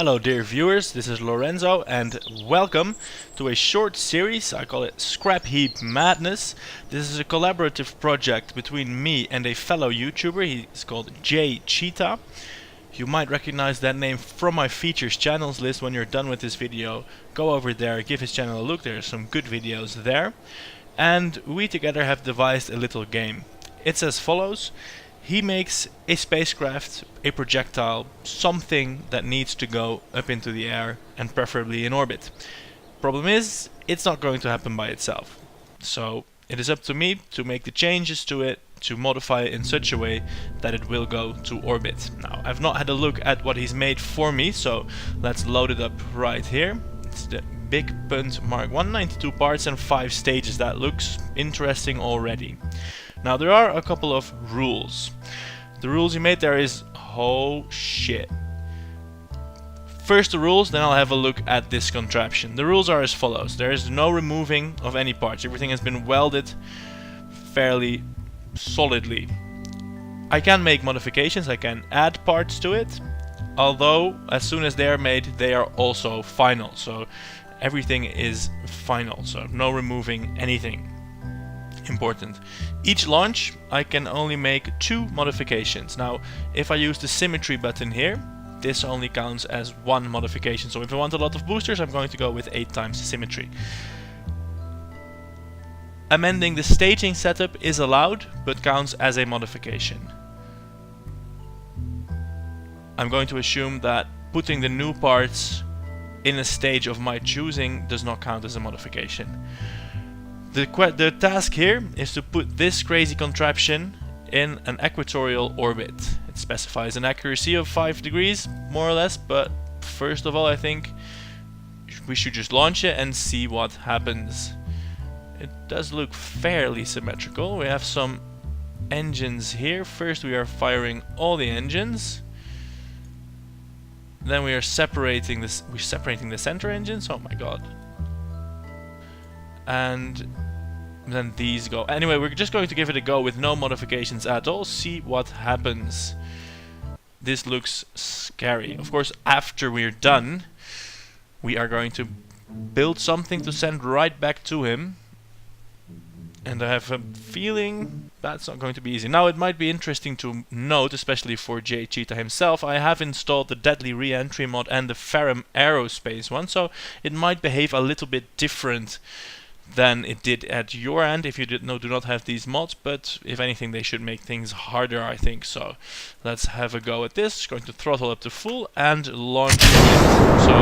Hello dear viewers, this is Lorenzo and welcome to a short series. I call it Scrapheap Madness. This is a collaborative project between me and a fellow YouTuber. He's called JayCheetah. You might recognize that name from my features channels list. When you're done with this video, go over there, give his channel a look. There are some good videos there. And we together have devised a little game. It's as follows. He makes a spacecraft, a projectile, something that needs to go up into the air and preferably in orbit. Problem is, it's not going to happen by itself. So it is up to me to make the changes to it, to modify it in such a way that it will go to orbit. Now, I've not had a look at what he's made for me, so let's load it up right here. It's the Big Punt Mark 192 parts and 5 stages. That looks interesting already. Now there are a couple of rules. The rules he made there is, oh shit. First the rules, then I'll have a look at this contraption. The rules are as follows. There is no removing of any parts. Everything has been welded fairly solidly. I can make modifications, I can add parts to it. Although, as soon as they are made, they are also final. So everything is final, so no removing anything. Important. Each launch I can only make 2 modifications. Now if I use the symmetry button here, this only counts as 1 modification. So if I want a lot of boosters, I'm going to go with 8 times the symmetry. Amending the staging setup is allowed, but counts as a modification. I'm going to assume that putting the new parts in a stage of my choosing does not count as a modification. The task here is to put this crazy contraption in an equatorial orbit. It specifies an accuracy of 5 degrees, more or less, but first of all I think we should just launch it and see what happens. It does look fairly symmetrical. We have some engines here. First we are firing all the engines. Then we are separating this. We're separating the center engines. Oh my god. And then these go. Anyway, we're just going to give it a go with no modifications at all. See what happens. This looks scary. Of course, after we're done, we are going to build something to send right back to him. And I have a feeling that's not going to be easy. Now, it might be interesting to note, especially for JayCheetah himself, I have installed the Deadly Re-Entry mod and the Ferrum Aerospace one, so it might behave a little bit different than it did at your end if you do not have these mods, but if anything they should make things harder, I think. So let's have a go at this. Going to throttle up to full and launch it. So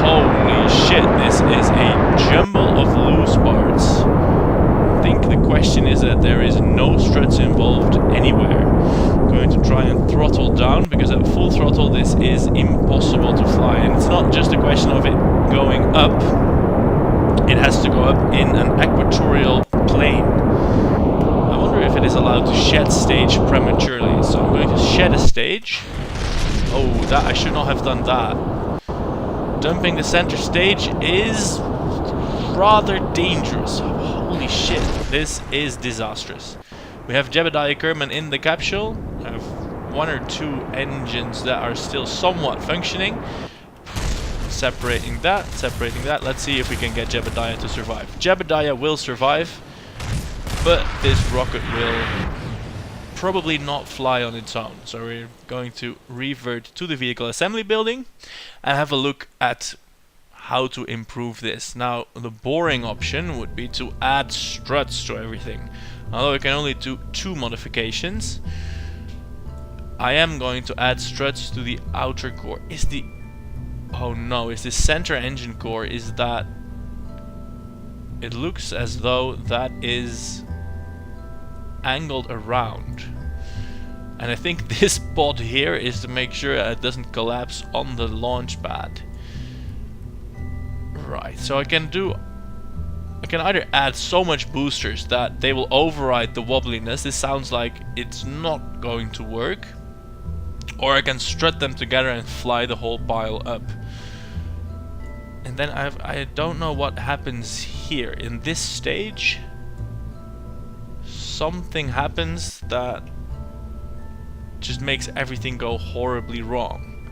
holy shit, this is a jumble of loose parts. I think the question is that there is no struts involved anywhere. I'm going to try and throttle down, because at full throttle this is impossible to fly, and it's not just a question of it going up. It has to go up in an equatorial plane. I wonder if it is allowed to shed stage prematurely. So I'm going to shed a stage. Oh, that I should not have done that. Dumping the center stage is rather dangerous. Holy shit, this is disastrous. We have Jebediah Kerman in the capsule. I have 1 or 2 engines that are still somewhat functioning. Separating that. Let's see if we can get Jebediah to survive. Jebediah will survive, but this rocket will probably not fly on its own. So we're going to revert to the vehicle assembly building and have a look at how to improve this. Now, the boring option would be to add struts to everything. Although we can only do 2 modifications, I am going to add struts to the outer core. Oh no, is the center engine core, is that... It looks as though that is angled around. And I think this pod here is to make sure it doesn't collapse on the launch pad. Right, so I can either add so much boosters that they will override the wobbliness. This sounds like it's not going to work. Or I can strut them together and fly the whole pile up. And then I don't know what happens here. In this stage, something happens that just makes everything go horribly wrong.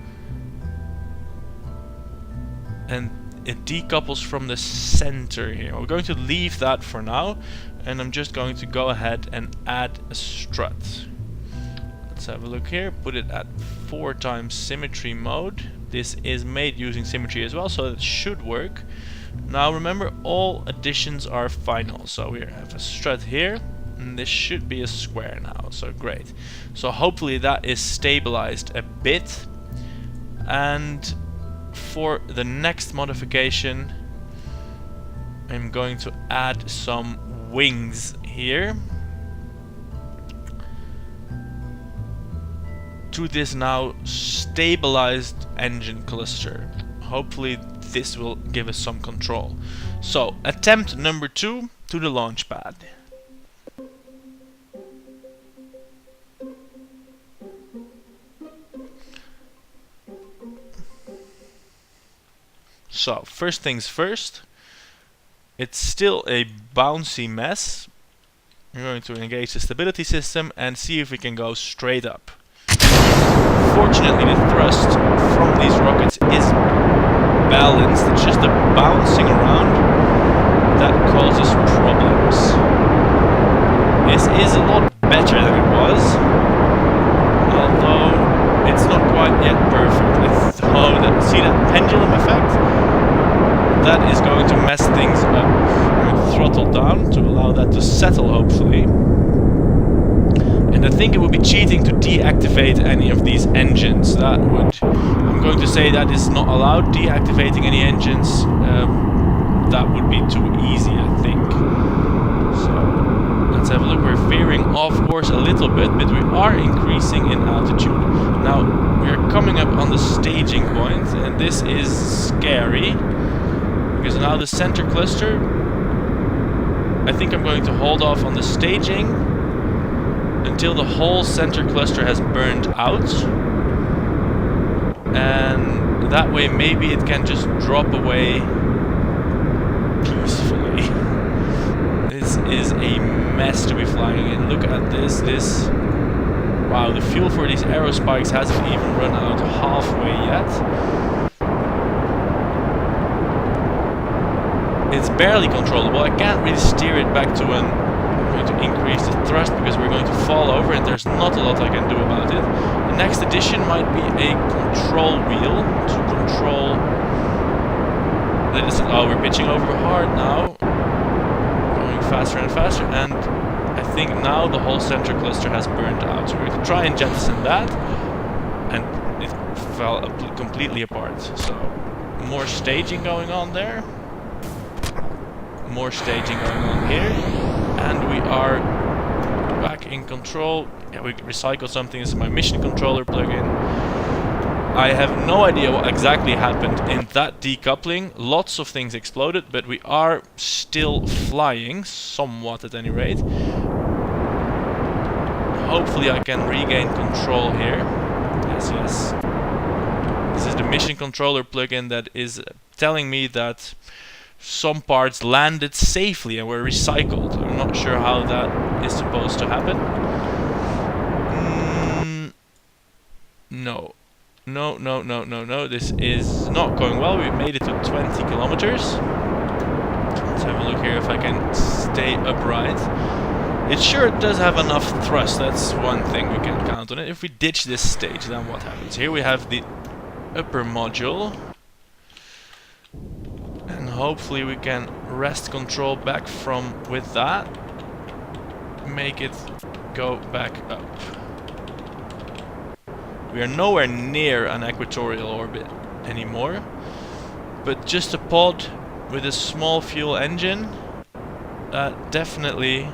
and it decouples from the center here. We're going to leave that for now, and I'm just going to go ahead and add a strut. Let's have a look here, put it at 4x symmetry mode. This is made using symmetry as well, so it should work. Now remember, all additions are final, so we have a strut here, and this should be a square now, so great. So hopefully that is stabilized a bit, and for the next modification I'm going to add some wings here to this now stabilized engine cluster. Hopefully this will give us some control. So attempt number 2 to the launch pad. So first things first, it's still a bouncy mess. We're going to engage the stability system and see if we can go straight up. Fortunately, the thrust from these rockets is balanced. It's just the bouncing around that causes problems. This is a lot better than it was, although it's not quite yet perfect. See that pendulum effect? That is going to mess things up. I'm going to throttle down to allow that to settle, hopefully. And I think it would be cheating to deactivate any of these engines. I'm going to say that is not allowed, deactivating any engines. That would be too easy, I think. So let's have a look. We're veering off course a little bit, but we are increasing in altitude. Now we're coming up on the staging point, and this is scary because now the center cluster, I think I'm going to hold off on the staging until the whole center cluster has burned out, and that way maybe it can just drop away peacefully. This is a mess to be flying in. Look at this. Wow, the fuel for these aero spikes hasn't even run out halfway yet. It's barely controllable. I can't really steer it back to when I'm going to increase the thrust because we're going to fall over and there's not a lot I can do about it. The next addition might be a control wheel to control... Oh, we're pitching over hard now. Going faster and faster, and I think now the whole center cluster has burned out. So we're going to try and jettison that, and it fell completely apart. So more staging going on there. More staging going on here, and we are back in control. Yeah, we recycle something. This is my mission controller plugin. I have no idea what exactly happened in that decoupling. Lots of things exploded, but we are still flying, somewhat at any rate. Hopefully I can regain control here. Yes. This is the mission controller plugin that is telling me that some parts landed safely and were recycled. I'm not sure how that is supposed to happen. No. This is not going well. We made it to 20 kilometers. Let's have a look here if I can stay upright. It sure does have enough thrust. That's one thing we can count on it. If we ditch this stage, then what happens? Here we have the upper module. And hopefully we can wrest control back from with that. Make it go back up. We are nowhere near an equatorial orbit anymore. But just a pod with a small fuel engine that definitely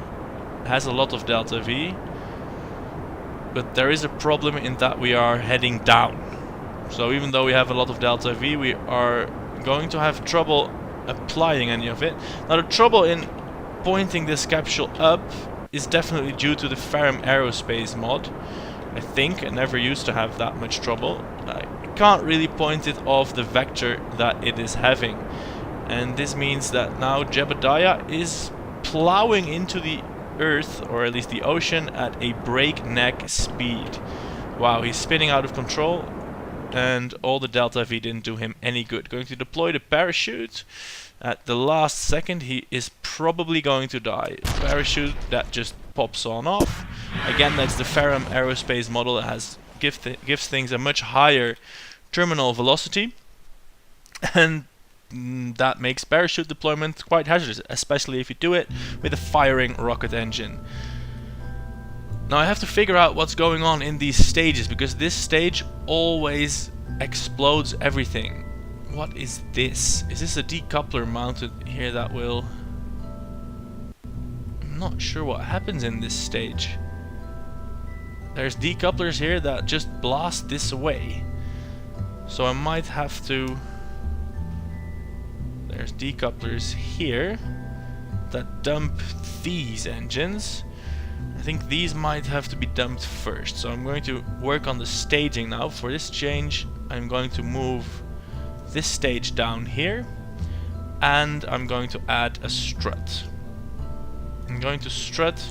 has a lot of delta V. But there is a problem in that we are heading down. So even though we have a lot of delta V, we are going to have trouble applying any of it. Now the trouble in pointing this capsule up is definitely due to the Ferrum Aerospace mod. I think I never used to have that much trouble. I can't really point it off the vector that it is having. And this means that now Jebediah is plowing into the Earth, or at least the ocean, at a breakneck speed. Wow, he's spinning out of control. and all the Delta V didn't do him any good. Going to deploy the parachute. At the last second, he is probably going to die. Parachute that just pops on off. Again, that's the Ferrum Aerospace model that has gives things a much higher terminal velocity, and that makes parachute deployment quite hazardous, especially if you do it with a firing rocket engine. Now I have to figure out what's going on in these stages, because this stage always explodes everything. What is this? Is this a decoupler mounted here that will... I'm not sure what happens in this stage. There's decouplers here that just blast this away. So I might have to... There's decouplers here that dump these engines. I think these might have to be dumped first. So I'm going to work on the staging now. For this change, I'm going to move this stage down here, and I'm going to add a strut. I'm going to strut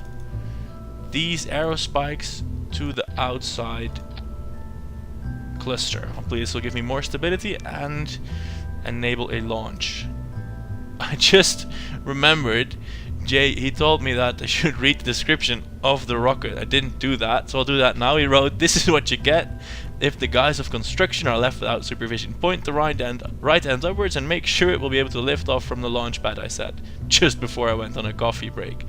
these arrow spikes to the outside cluster. Hopefully this will give me more stability and enable a launch. I just remembered Jay, he told me that I should read the description of the rocket. I didn't do that, so I'll do that now. He wrote, "This is what you get if the guys of construction are left without supervision. Point the right end upwards and make sure it will be able to lift off from the launch pad," I said, just before I went on a coffee break.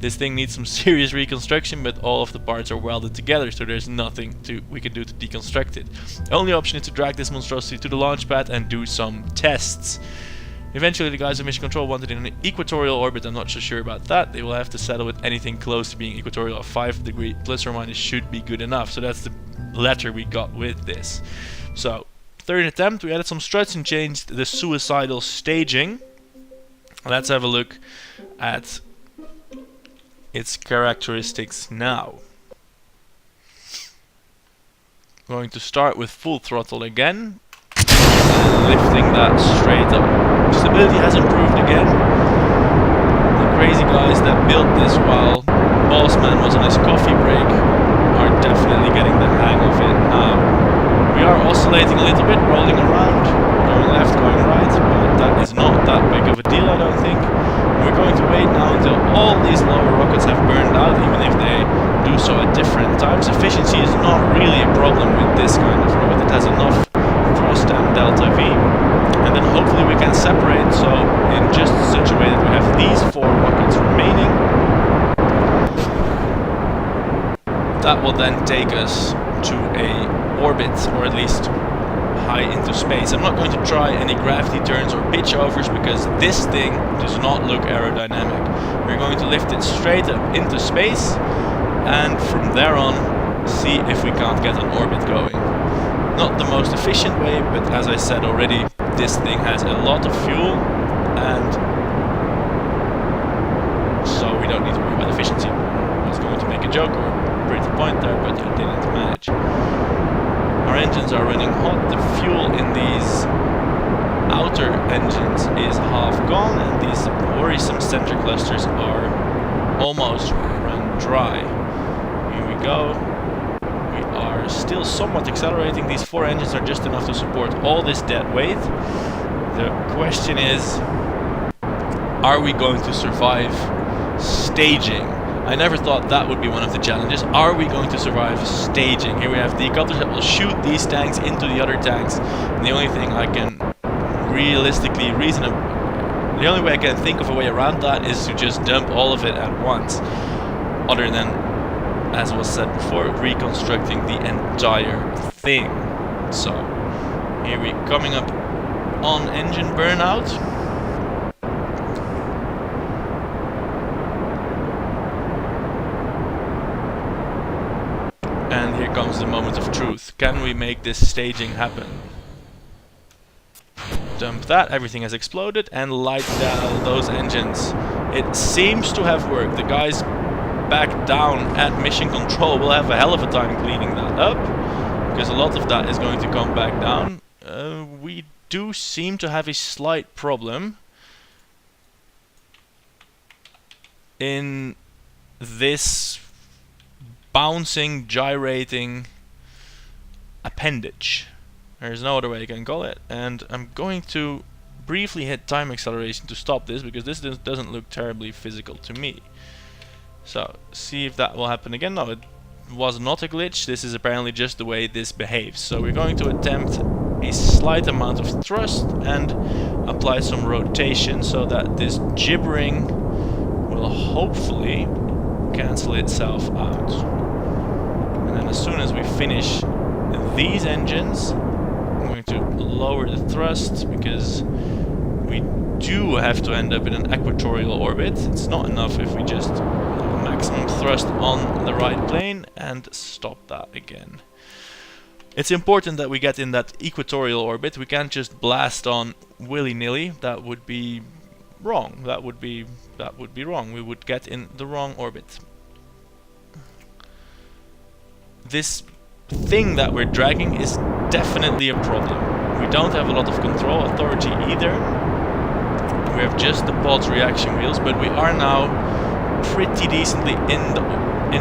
This thing needs some serious reconstruction, but all of the parts are welded together, so there's nothing we can do to deconstruct it. The only option is to drag this monstrosity to the launch pad and do some tests. Eventually the guys of Mission Control wanted it in an equatorial orbit. I'm not so sure about that. They will have to settle with anything close to being equatorial. 5 degree plus or minus should be good enough. So that's the letter we got with this. So, third attempt, we added some struts and changed the suicidal staging. Let's have a look at its characteristics now. Going to start with full throttle again, and lifting that straight up. Stability has improved again. The crazy guys that built this while Bossman was on his coffee break are definitely getting the hang of it now. We are oscillating a little bit, rolling around, going left, going right, but that is not that big of a deal, I don't think. We're going to wait now until all these lower rockets have burned out, even if they do so at different times. Efficiency is not really a problem with this kind of rocket. It has enough thrust and delta V, and then hopefully we can separate, so in just such a way that we have these 4 rockets remaining. That will then take us to a orbit, or at least high into space. I'm not going to try any gravity turns or pitch overs, because this thing does not look aerodynamic. We're going to lift it straight up into space, and from there on see if we can't get an orbit going. Not the most efficient way, but as I said already, this thing has a lot of fuel, and so we don't need to worry about efficiency. I was going to make a joke or a pretty point there, but I didn't manage. Our engines are running hot. The fuel in these outer engines is half gone, and these worrisome center clusters are almost run dry. Here we go. We are still somewhat accelerating. These 4 engines are just enough to support all this dead weight. The question is, are we going to survive staging? I never thought that would be one of the challenges. Are we going to survive staging? Here we have decouplers that will shoot these tanks into the other tanks. And the only thing I can realistically the only way I can think of a way around that is to just dump all of it at once. Other than, as was said before, reconstructing the entire thing. So, here we coming up on engine burnout. And here comes the moment of truth. Can we make this staging happen? Dump that, everything has exploded, and light down those engines. It seems to have worked. The guys back down at Mission Control will have a hell of a time cleaning that up, because a lot of that is going to come back down. We do seem to have a slight problem in this bouncing, gyrating appendage. There's no other way I can call it. And I'm going to briefly hit time acceleration to stop this, because this doesn't look terribly physical to me. So, see if that will happen again. No, it was not a glitch. This is apparently just the way this behaves. So we're going to attempt a slight amount of thrust and apply some rotation so that this gibbering will hopefully cancel itself out. And then as soon as we finish these engines, I'm going to lower the thrust, because we do have to end up in an equatorial orbit. It's not enough if we just have maximum thrust on the right plane and stop that again. It's important that we get in that equatorial orbit. We can't just blast on willy-nilly. That would be wrong. That would be wrong. We would get in the wrong orbit. This thing that we're dragging is definitely a problem. We don't have a lot of control authority either. We have just the pod's reaction wheels, but we are now pretty decently in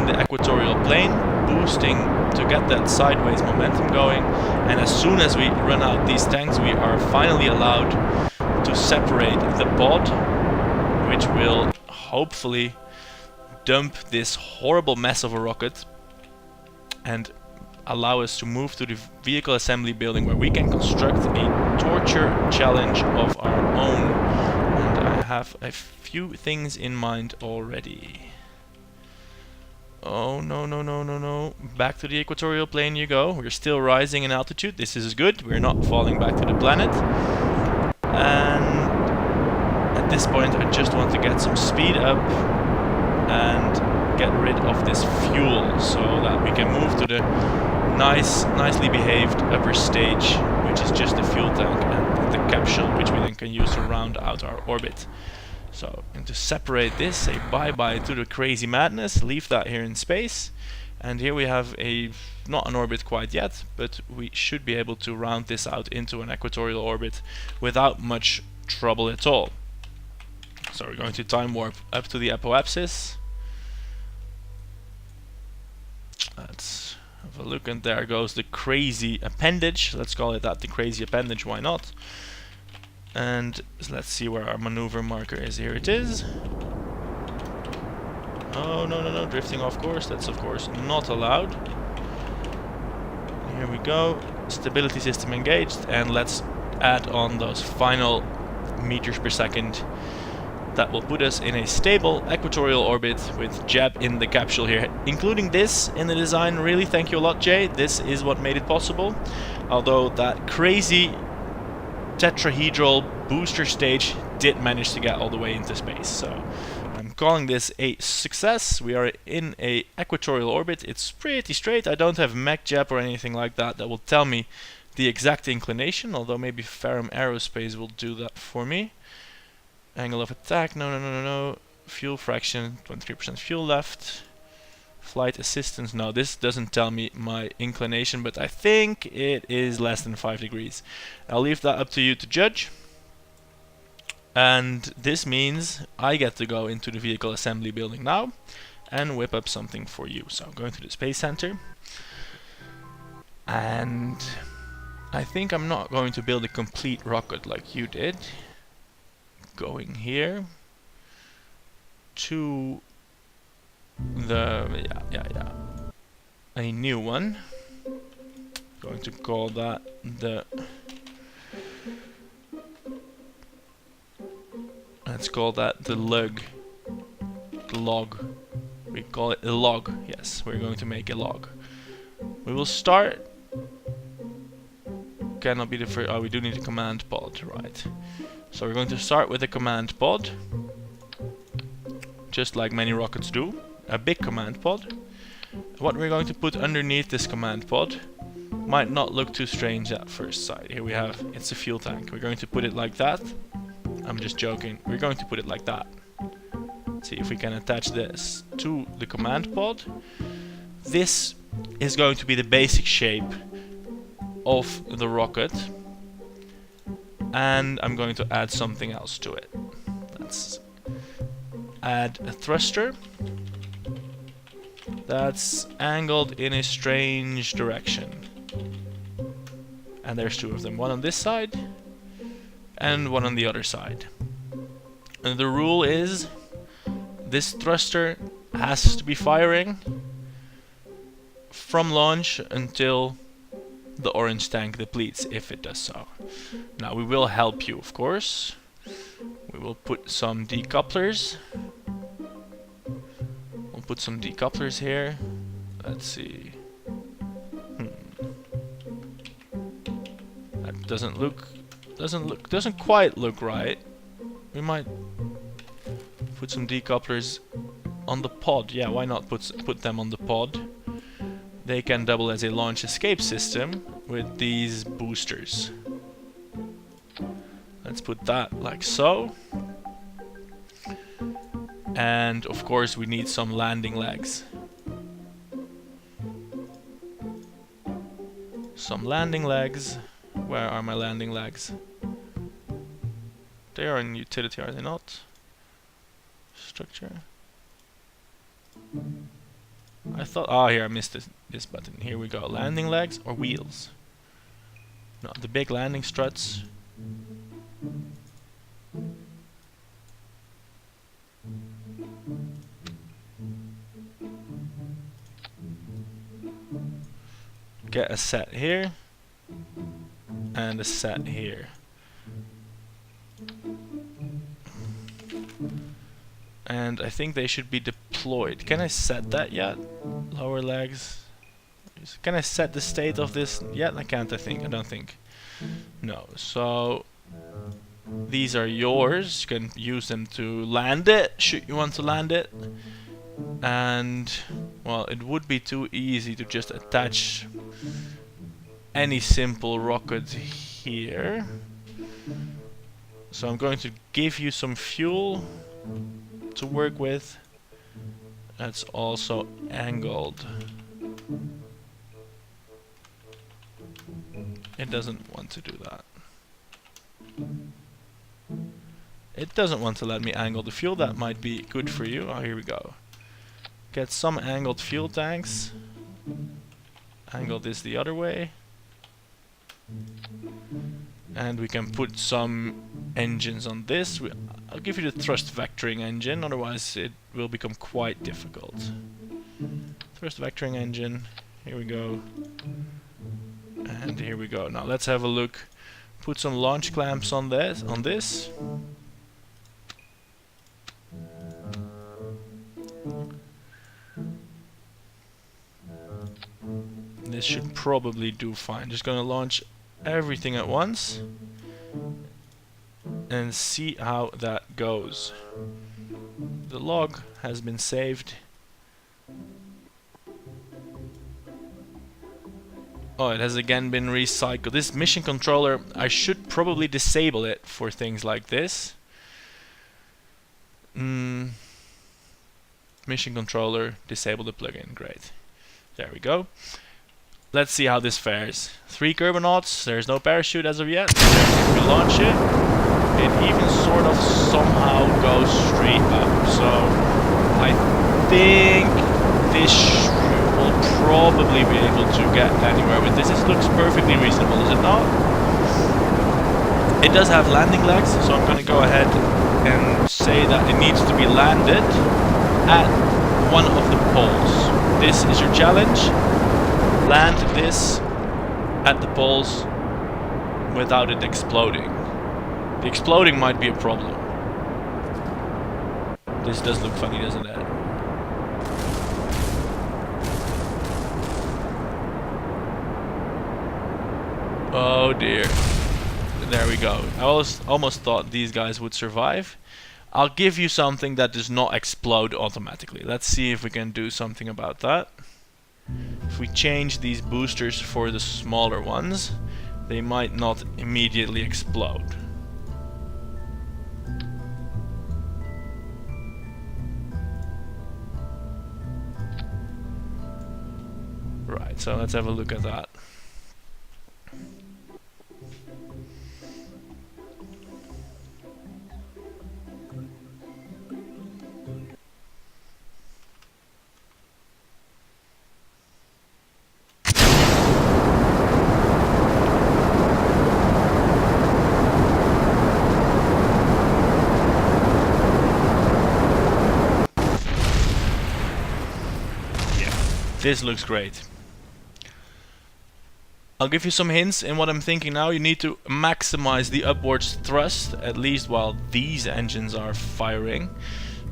the equatorial plane, boosting to get that sideways momentum going. And as soon as we run out these tanks, we are finally allowed to separate the pod, which will hopefully dump this horrible mess of a rocket and allow us to move to the vehicle assembly building, where we can construct a torture challenge of our own. And I have a few things in mind already. Oh, no, no, no, no, no. Back to the equatorial plane you go. We're still rising in altitude. This is good. We're not falling back to the planet. And at this point, I just want to get some speed up and get rid of this fuel so that we can move to the nicely behaved upper stage, which is just the fuel tank and the capsule, which we then can use to round out our orbit. So, and to separate this, say bye-bye to the crazy madness, leave that here in space. And here we have not an orbit quite yet, but we should be able to round this out into an equatorial orbit without much trouble at all. So we're going to time warp up to the apoapsis. Let's have a look, and there goes the crazy appendage. Let's call it that, the crazy appendage, why not? And let's see where our maneuver marker is. Here it is. Oh, no, no, no, drifting off course. That's of course not allowed. Here we go. Stability system engaged, and let's add on those final meters per second. That will put us in a stable equatorial orbit with Jeb in the capsule here. Including this in the design, really thank you a lot, Jay. This is what made it possible. Although that crazy tetrahedral booster stage did manage to get all the way into space. So I'm calling this a success. We are in a equatorial orbit. It's pretty straight. I don't have mech Jeb or anything like that will tell me the exact inclination, although maybe Ferrum Aerospace will do that for me. Angle of attack, no, no, no, no, no. Fuel fraction, 23% fuel left. Flight assistance, no, this doesn't tell me my inclination, but I think it is less than 5 degrees. I'll leave that up to you to judge. And this means I get to go into the vehicle assembly building now and whip up something for you. So I'm going to the Space Center. And I think I'm not going to build a complete rocket like you did. Going here to the a new one. Going to call that let's call that the log. We call it a log. Yes, we're going to make a log. We will start. Cannot be the first. Oh, we do need a command pod, right? So we're going to start with a command pod, just like many rockets do, a big command pod. What we're going to put underneath this command pod might not look too strange at first sight. Here we have, it's a fuel tank. We're going to put it like that. I'm just joking. We're going to put it like that. Let's see if we can attach this to the command pod. This is going to be the basic shape of the rocket. And I'm going to add something else to it. Let's add a thruster that's angled in a strange direction. And there's two of them, one on this side and one on the other side. And the rule is this thruster has to be firing from launch until the orange tank depletes, if it does so. Now we will help you, of course. We will put some decouplers. We'll put some decouplers here. Let's see. That doesn't quite look right. We might put some decouplers on the pod. Yeah, why not put them on the pod? They can double as a launch escape system with these boosters. Let's put that like so. And of course we need some landing legs. Some landing legs. Where are my landing legs? They are in utility, are they not? Structure. I thought, oh here, I missed this button. Here we go. Landing legs or wheels? No, the big landing struts. Get a set here and a set here. And I think they should be deployed. Can I set that yet? Lower legs. Can I set the state of this yet? I can't, I think. I don't think. No. So these are yours. You can use them to land it, should you want to land it. And well, it would be too easy to just attach any simple rocket here. So I'm going to give you some fuel to work with. That's also angled. It doesn't want to do that. It doesn't want to let me angle the fuel. That might be good for you. Oh, here we go. Get some angled fuel tanks. Angle this the other way. And we can put some engines on this. I'll give you the thrust vectoring engine, otherwise it will become quite difficult. Thrust vectoring engine, here we go. And here we go. Now let's have a look. Put some launch clamps on this. This should probably do fine. Just gonna launch everything at once and see how that goes. The log has been saved. Oh, it has again been recycled. This mission controller, I should probably disable it for things like this. Mission controller, disable the plugin. Great. There we go. Let's see how this fares. 3 Kerbals, there's no parachute as of yet. If we launch it, it even sort of somehow goes straight up. So I think this will probably be able to get anywhere with this. This looks perfectly reasonable, is it not? It does have landing legs, so I'm going to go ahead and say that it needs to be landed at one of the poles. This is your challenge. Land this at the poles without it exploding. The exploding might be a problem. This does look funny, doesn't it? Oh dear. There we go. I almost thought these guys would survive. I'll give you something that does not explode automatically. Let's see if we can do something about that. If we change these boosters for the smaller ones, they might not immediately explode. Right, so let's have a look at that. This looks great. I'll give you some hints in what I'm thinking now. You need to maximize the upwards thrust, at least while these engines are firing,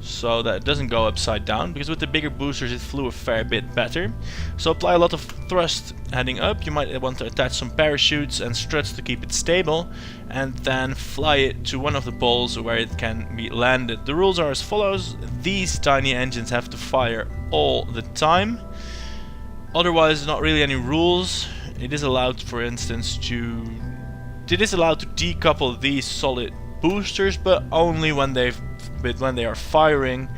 so that it doesn't go upside down, because with the bigger boosters it flew a fair bit better. So apply a lot of thrust heading up. You might want to attach some parachutes and struts to keep it stable, and then fly it to one of the poles where it can be landed. The rules are as follows: these tiny engines have to fire all the time. Otherwise, not really any rules. It is allowed, for instance, to decouple these solid boosters, but only when they are firing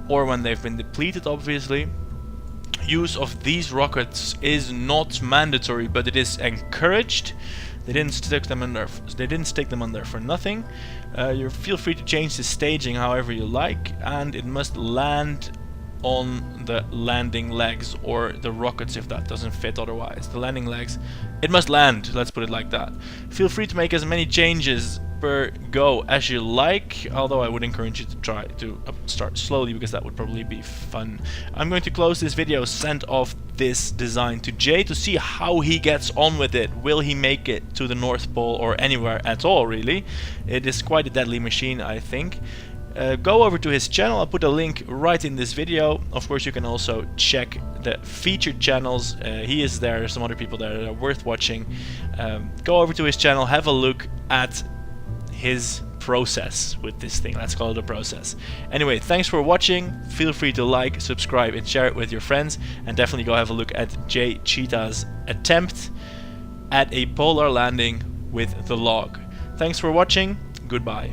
or when they've been depleted, obviously. Use of these rockets is not mandatory, but it is encouraged. They didn't stick them under for nothing. You feel free to change the staging however you like, and it must land on the landing legs, or the rockets if that doesn't fit otherwise. The landing legs, it must land, let's put it like that. Feel free to make as many changes per go as you like, although I would encourage you to try to start slowly, because that would probably be fun. I'm going to close this video, send off this design to Jay to see how he gets on with it. Will he make it to the North Pole or anywhere at all, really? It is quite a deadly machine, I think. Go over to his channel. I'll put a link right in this video. Of course, you can also check the featured channels. He is there. There's some other people there that are worth watching. Go over to his channel, have a look at his process with this thing. Let's call it a process. Anyway, thanks for watching. Feel free to like, subscribe, and share it with your friends. And definitely go have a look at JayCheetah's attempt at a polar landing with the log. Thanks for watching. Goodbye.